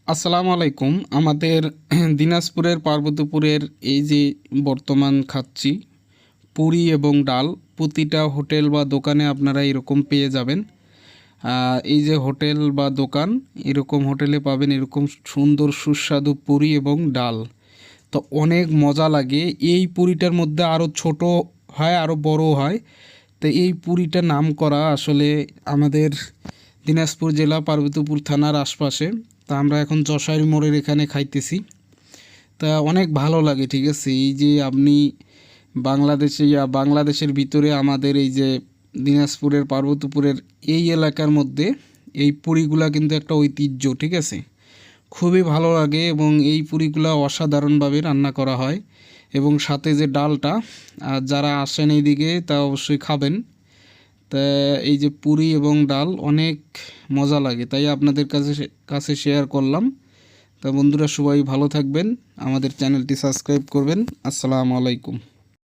আসসালামু আলাইকুম। আমাদের দিনাজপুরের পার্বতীপুরের এই যে বর্তমান খাচ্ছি পুরি এবং ডাল, প্রতিটা হোটেল বা দোকানে আপনারা এরকম পেয়ে যাবেন। এই যে হোটেল বা দোকান, এরকম হোটেলে পাবেন এরকম সুন্দর সুস্বাদু পুরি এবং ডাল। তো অনেক মজা লাগে। এই পুরিটার মধ্যে আরও ছোট হয়, আরও বড় হয়। তো এই পুরিটা নাম করা আসলে আমাদের দিনাজপুর জেলা পার্বতীপুর থানার আশপাশে। তা আমরা এখন যশাইর মোড়ের এখানে খাইতেছি। তা অনেক ভালো লাগে, ঠিক আছে। এই যে আপনি বাংলাদেশের ভিতরে আমাদের এই যে দিনাজপুরের পার্বতীপুরের এই এলাকার মধ্যে এই পুরিগুলা কিন্তু একটা ঐতিহ্য, ঠিক আছে। খুবই ভালো লাগে এবং এই পুরিগুলা অসাধারণভাবে রান্না করা হয়। এবং সাথে যে ডালটা, যারা আসেন এইদিকে তা অবশ্যই খাবেন। তা এই যে পুরি এবং ডাল অনেক মজা লাগে, তাই আপনাদের কাছে শেয়ার করলাম। তা বন্ধুরা, সবাই ভালো থাকবেন, আমাদের চ্যানেলটি সাবস্ক্রাইব করবেন। আসসালামু আলাইকুম।